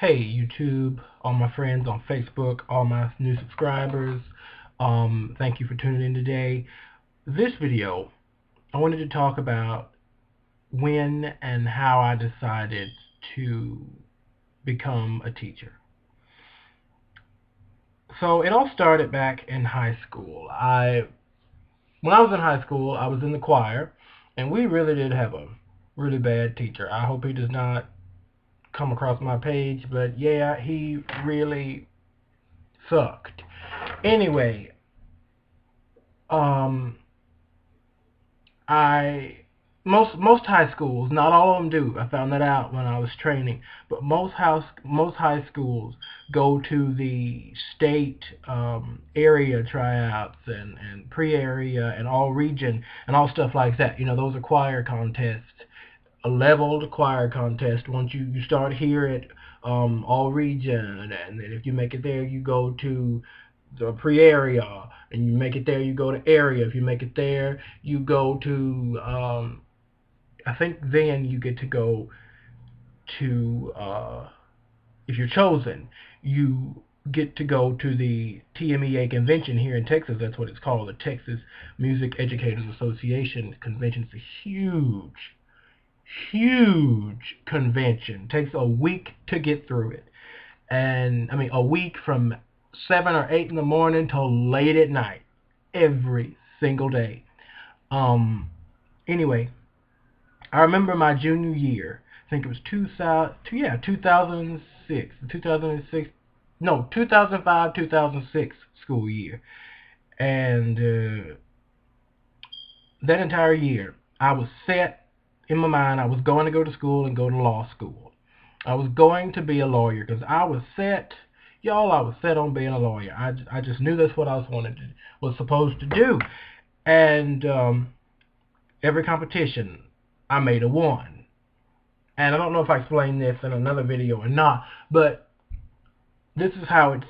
Hey YouTube, all my friends on Facebook, all my new subscribers, thank you for tuning in today. This video, I wanted to talk about when and how I decided to become a teacher. So it all started back in high school. When I was in high school, I was in the choir, and we really did have a really bad teacher. I hope he does not come across my page, but yeah, he really sucked. Anyway, um, I most high schools, not all of them do. I found that out when I was training, but most high schools go to the state area tryouts and pre-area and all region and all stuff like that. You know, those are choir contests, a leveled choir contest. Once you start here at all region, and then if you make it there, you go to the pre-area, and you make it there, you go to area. If you make it there, you go to I think then you get to go to if you're chosen, you get to go to the TMEA convention here in Texas. That's what it's called, the Texas Music Educators Association convention. It's a huge convention. Takes a week to get through it. And I mean a week from 7 or 8 in the morning till late at night. Every single day. Um anyway, I remember my junior year. I think it was 2006. 2006 no, 2005, 2006 school year. And that entire year, I was set in my mind. I was going to go to school and go to law school. I was going to be a lawyer because I was set, y'all. I was set on being a lawyer. I just knew that's what I was supposed to do. And every competition, I made a one. And I don't know if I explained this in another video or not, but this is how it's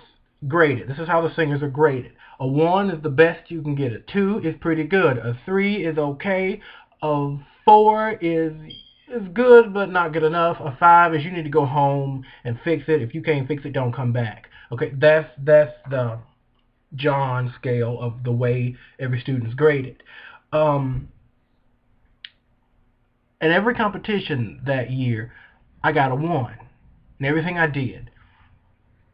graded. This is how the singers are graded. A 1 is the best you can get. A 2 is pretty good. A 3 is okay. A 4 is good but not good enough. A 5 is you need to go home and fix it. If you can't fix it, don't come back. Okay, that's the John scale of the way every student is graded. In every competition that year, I got a 1 in everything I did.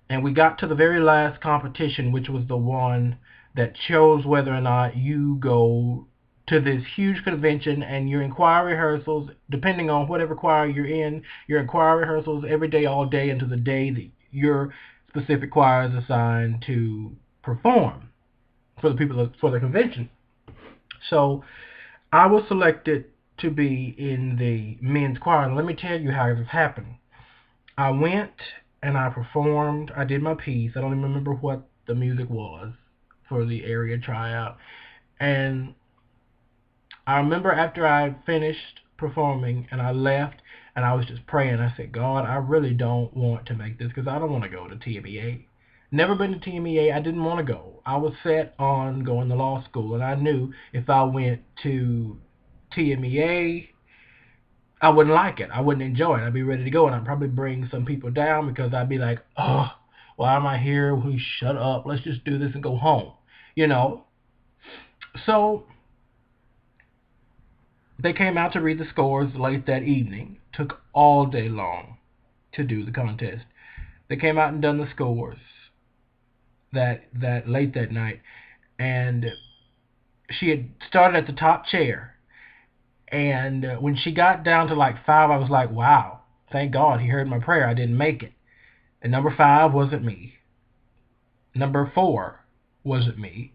And we got to the very last competition, which was the one that chose whether or not you go to this huge convention, and you're in choir rehearsals, depending on whatever choir you're in choir rehearsals every day, all day, until the day that your specific choir is assigned to perform for the convention. So I was selected to be in the men's choir, and let me tell you how this happened. I went and I performed. I did my piece. I don't even remember what the music was for the area tryout. And I remember after I finished performing and I left, and I was just praying. I said, God, I really don't want to make this because I don't want to go to TMEA. Never been to TMEA. I didn't want to go. I was set on going to law school, and I knew if I went to TMEA, I wouldn't like it. I wouldn't enjoy it. I'd be ready to go, and I'd probably bring some people down because I'd be like, oh, why am I here? We shut up. Let's just do this and go home. You know? So they came out to read the scores late that evening. Took all day long to do the contest. They came out and done the scores that late that night, and she had started at the top chair. And when she got down to like 5, I was like, wow, thank God he heard my prayer. I didn't make it. And number 5 wasn't me. Number 4 wasn't me.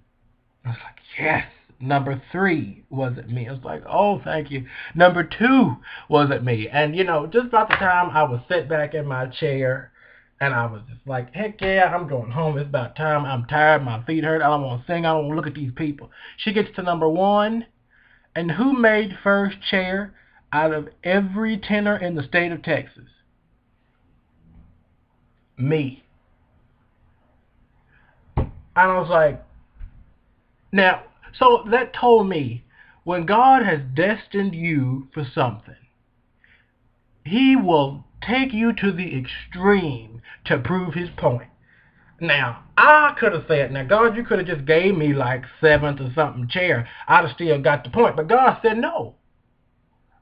I was like, yes. Number 3 wasn't me. I was like, oh, thank you. Number 2 wasn't me. And, you know, just about the time I was set back in my chair, and I was just like, heck yeah, I'm going home. It's about time. I'm tired. My feet hurt. I don't want to sing. I don't want to look at these people. She gets to number 1. And who made first chair out of every tenor in the state of Texas? Me. And I was like, now, so that told me when God has destined you for something, He will take you to the extreme to prove his point. Now, I could have said, now, God, you could have just gave me like 7th or something chair. I'd have still got the point. But God said, no,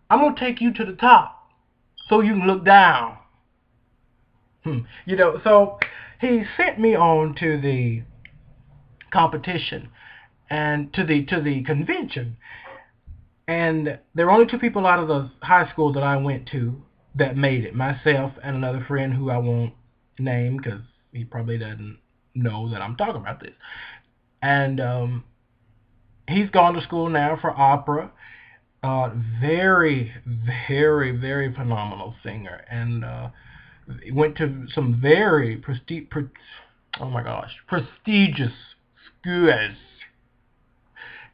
I'm going to take you to the top so you can look down. So he sent me on to the competition and to the convention. And there were only 2 people out of the high school that I went to that made it. Myself and another friend who I won't name because he probably doesn't know that I'm talking about this. And he's gone to school now for opera. Very, very, very phenomenal singer. And he went to some very prestigious schools.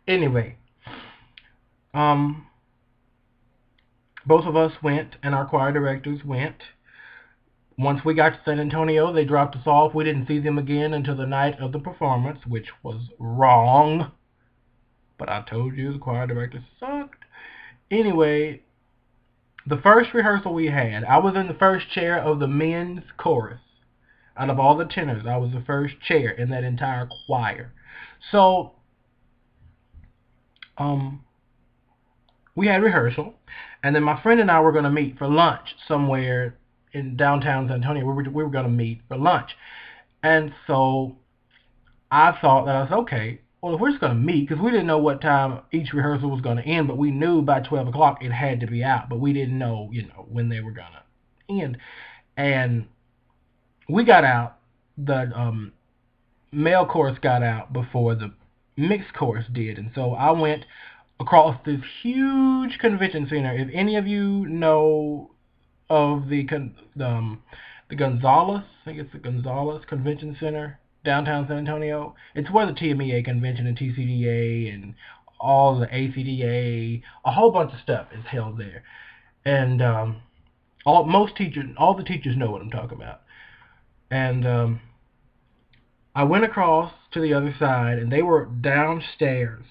Anyway, both of us went, and our choir directors went. Once we got to San Antonio, they dropped us off. We didn't see them again until the night of the performance, which was wrong. But I told you the choir director sucked. Anyway, the first rehearsal we had, I was in the first chair of the men's chorus. Out of all the tenors, I was the first chair in that entire choir. So, we had rehearsal, and then my friend and I were going to meet for lunch somewhere in downtown San Antonio. We were going to meet for lunch. And so I thought that I was okay, well, if we're just going to meet, because we didn't know what time each rehearsal was going to end, but we knew by 12 o'clock it had to be out, but we didn't know, when they were going to end. And we got out, the male chorus got out before the mixed chorus did, and so I went across this huge convention center. If any of you know of the Gonzales, I think it's the Gonzales Convention Center, downtown San Antonio. It's where the TMEA convention and TCDA and all the ACDA, a whole bunch of stuff is held there. And all the teachers know what I'm talking about. And I went across to the other side, and they were downstairs.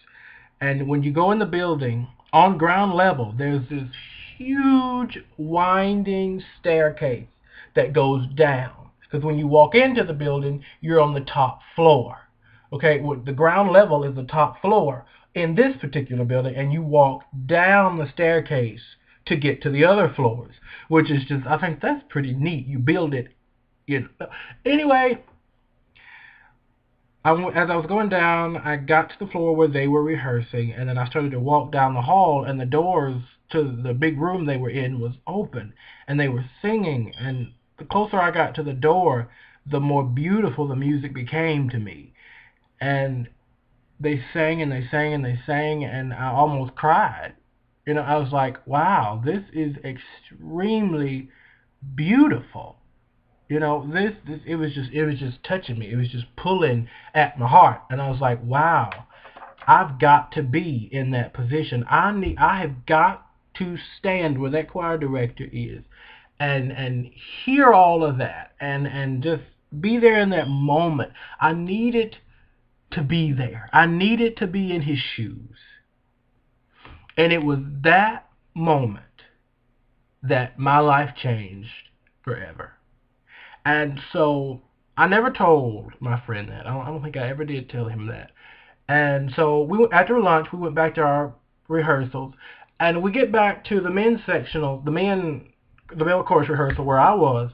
And when you go in the building, on ground level, there's this huge winding staircase that goes down. Because when you walk into the building, you're on the top floor. Okay, the ground level is the top floor in this particular building, and you walk down the staircase to get to the other floors, which is just, I think that's pretty neat. You build it, Anyway, as I was going down, I got to the floor where they were rehearsing, and then I started to walk down the hall, and the doors to the big room they were in was open, and they were singing, and the closer I got to the door, the more beautiful the music became to me. And they sang and they sang and they sang, and I almost cried. I was like, wow, this is extremely beautiful. This it was just touching me. It was just pulling at my heart, and I was like, wow, I've got to be in that position. I have got to stand where that choir director is, and hear all of that, and just be there in that moment. I needed to be there. I needed to be in his shoes, and it was that moment that my life changed forever. And so I never told my friend that. I don't think I ever did tell him that. And so after lunch, we went back to our rehearsals, and we get back to the men's sectional, the male chorus rehearsal where I was,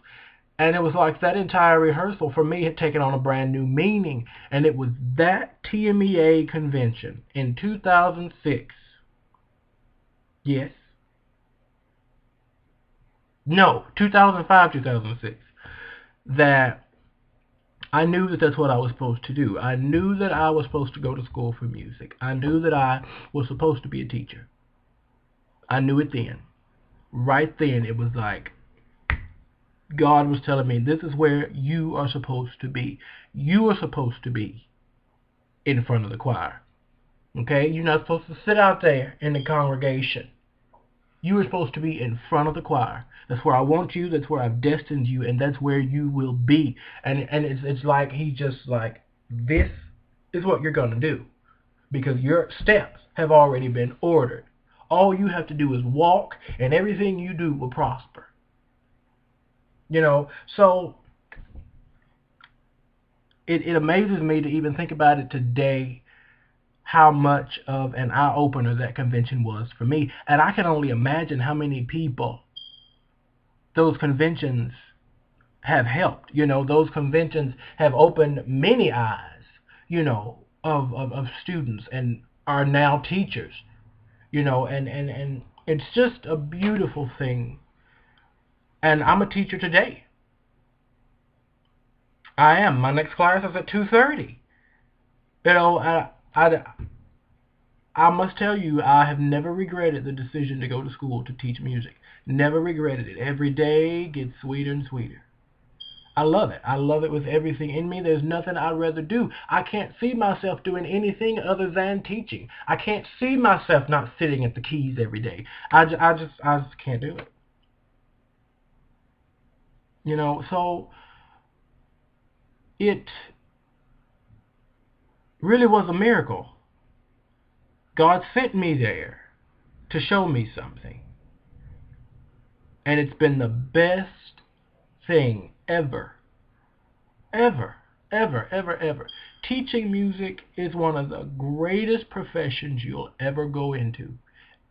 and it was like that entire rehearsal for me had taken on a brand new meaning, and it was that TMEA convention in 2006. Yes. No, 2005, 2006. That I knew that that's what I was supposed to do. I knew that I was supposed to go to school for music. I knew that I was supposed to be a teacher. I knew it then. Right then, it was like God was telling me, this is where you are supposed to be. You are supposed to be in front of the choir. Okay? You're not supposed to sit out there in the congregation. You are supposed to be in front of the choir. That's where I want you. That's where I've destined you, and that's where you will be. And it's like he's just like, this is what you're going to do, because your steps have already been ordered. All you have to do is walk, and everything you do will prosper. You know, so it amazes me to even think about it today, how much of an eye opener that convention was for me. And I can only imagine how many people those conventions have helped. You know, those conventions have opened many eyes, of students and are now teachers, and it's just a beautiful thing. And I'm a teacher today. I am. My next class is at 2:30. You know, I must tell you, I have never regretted the decision to go to school to teach music. Never regretted it. Every day gets sweeter and sweeter. I love it. I love it with everything in me. There's nothing I'd rather do. I can't see myself doing anything other than teaching. I can't see myself not sitting at the keys every day. I just can't do it. So it really was a miracle. God sent me there to show me something. And it's been the best thing ever, ever, ever, ever, ever. Teaching music is one of the greatest professions you'll ever go into.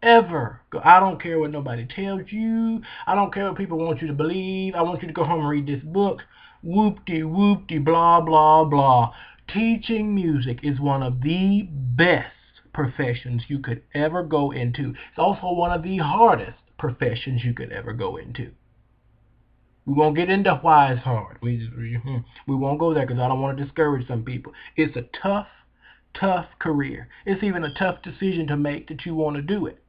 Ever. I don't care what nobody tells you. I don't care what people want you to believe. I want you to go home and read this book. Whoop-de, blah, blah, blah. Teaching music is one of the best professions you could ever go into. It's also one of the hardest professions you could ever go into. We won't get into why it's hard. We won't go there because I don't want to discourage some people. It's a tough, tough career. It's even a tough decision to make that you want to do it.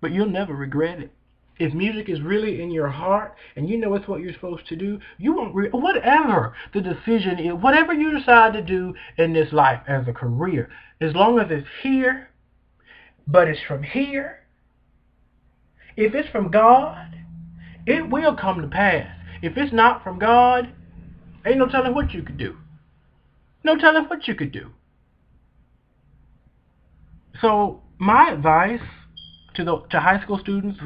But you'll never regret it. If music is really in your heart and you know it's what you're supposed to do, you won't whatever the decision is, whatever you decide to do in this life as a career, as long as it's here, but it's from here, if it's from God, it will come to pass. If it's not from God, ain't no telling what you could do. No telling what you could do. So my advice to high school students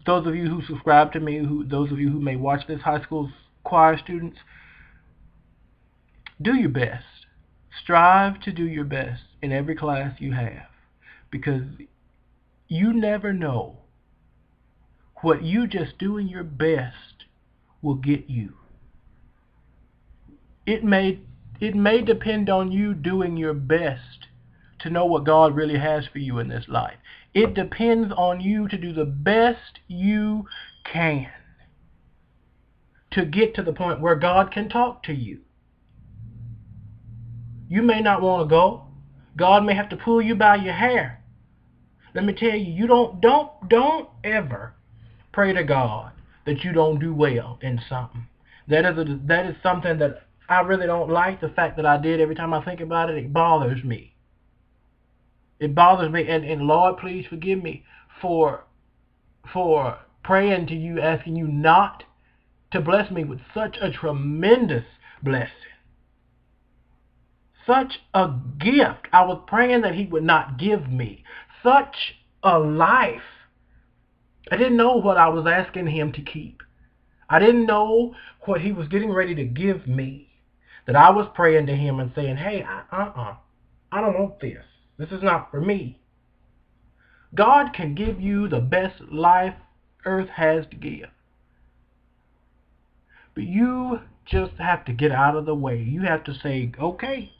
those of you who subscribe to me, those of you who may watch this, high school choir students, do your best. Strive to do your best in every class you have, because you never know what you just doing your best will get you. It may depend on you doing your best to know what God really has for you in this life. It depends on you to do the best you can to get to the point where God can talk to you. You may not want to go. God may have to pull you by your hair. Let me tell you, you don't ever pray to God that you don't do well in something. That is something that I really don't like. The fact that I did, every time I think about it, it bothers me. It bothers me, and Lord, please forgive me for praying to you, asking you not to bless me with such a tremendous blessing. Such a gift. I was praying that he would not give me such a life. I didn't know what I was asking him to keep. I didn't know what he was getting ready to give me. That I was praying to him and saying, hey, I don't want this. This is not for me. God can give you the best life earth has to give. But you just have to get out of the way. You have to say, okay,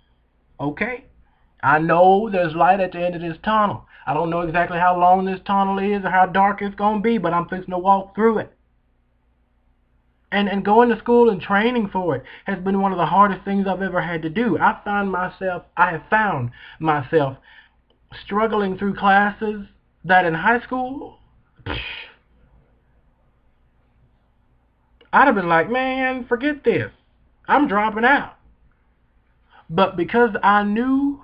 I know there's light at the end of this tunnel. I don't know exactly how long this tunnel is or how dark it's going to be, but I'm fixing to walk through it. And going to school and training for it has been one of the hardest things I've ever had to do. I have found myself struggling through classes that in high school, I'd have been like, man, forget this. I'm dropping out. But because I knew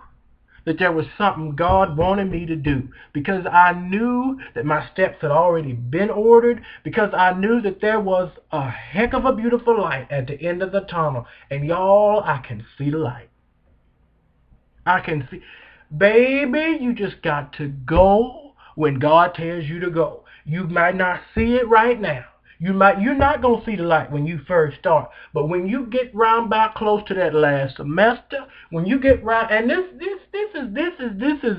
that there was something God wanted me to do, because I knew that my steps had already been ordered, because I knew that there was a heck of a beautiful light at the end of the tunnel, and y'all, I can see the light. I can see. Baby, you just got to go when God tells you to go. You might not see it right now. You're not gonna see the light when you first start, but when you get round about close to that last semester, when you get round, and this is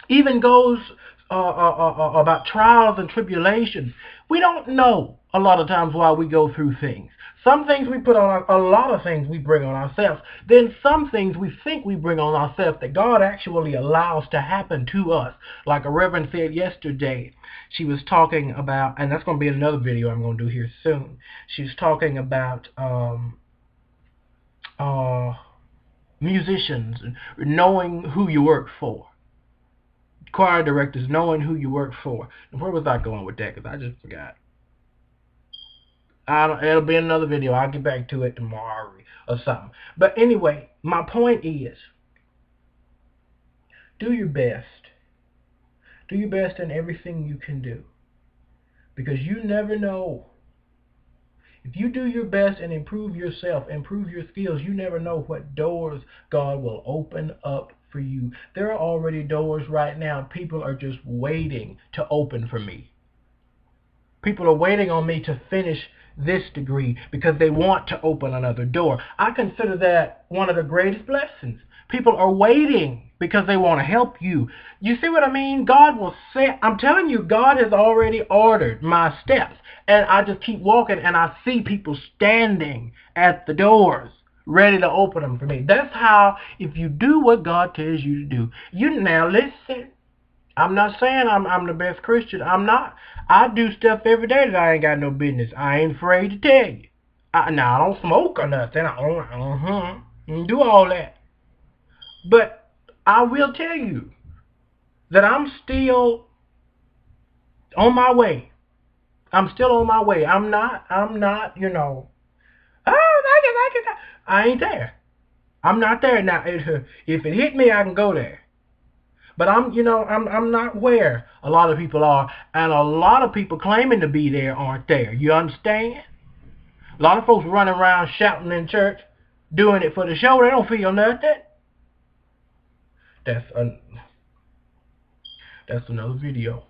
even goes about trials and tribulations. We don't know a lot of times why we go through things. Some things we put on, a lot of things we bring on ourselves. Then some things we think we bring on ourselves that God actually allows to happen to us. Like a reverend said yesterday, she was talking about, and that's going to be another video I'm going to do here soon. She was talking about uh, musicians, knowing who you work for. Choir directors, knowing who you work for. And where was I going with that? Because I just forgot. It'll be another video. I'll get back to it tomorrow or something. But anyway, my point is, do your best. Do your best in everything you can do. Because you never know. If you do your best and improve yourself, improve your skills, you never know what doors God will open up for you. There are already doors right now. People are just waiting to open for me. People are waiting on me to finish this degree because they want to open another door. I consider that one of the greatest blessings. People are waiting because they want to help you. You see what I mean? God will say, I'm telling you, God has already ordered my steps. And I just keep walking and I see people standing at the doors ready to open them for me. That's how, if you do what God tells you to do. You now listen. I'm not saying I'm the best Christian. I'm not. I do stuff every day that I ain't got no business. I ain't afraid to tell you. Now, I don't smoke or nothing. I don't do all that. But I will tell you that I'm still on my way. I'm still on my way. I'm not, I ain't there. I'm not there. Now, if it hit me, I can go there. But I'm not where a lot of people are, and a lot of people claiming to be there aren't there. You understand? A lot of folks running around shouting in church, doing it for the show. They don't feel nothing. That's another video.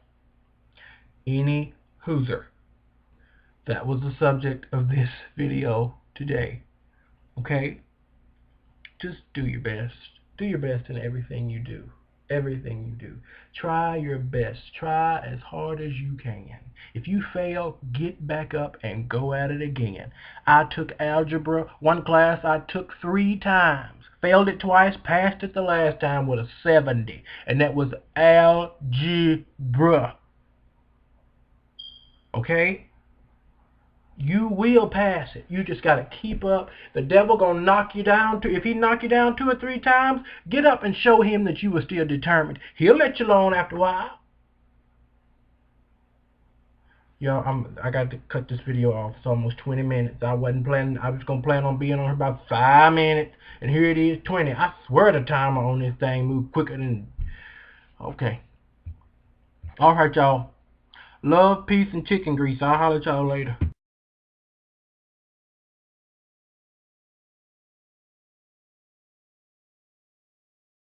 Any hooser. That was the subject of this video today. Okay? Just do your best. Do your best in everything you do. Everything you do. Try your best. Try as hard as you can. If you fail, get back up and go at it again. I took algebra, one class I took 3 times. Failed it twice, passed it the last time with a 70. And that was algebra. Okay? You will pass it. You just got to keep up. The devil going to knock you down. If he knock you down 2 or 3 times, get up and show him that you were still determined. He'll let you alone after a while. I got to cut this video off. It's almost 20 minutes. I wasn't planning. I was going to plan on being on here about 5 minutes. And here it is, 20. I swear the timer on this thing moved quicker than... Okay. All right, y'all. Love, peace, and chicken grease. I'll holler at y'all later.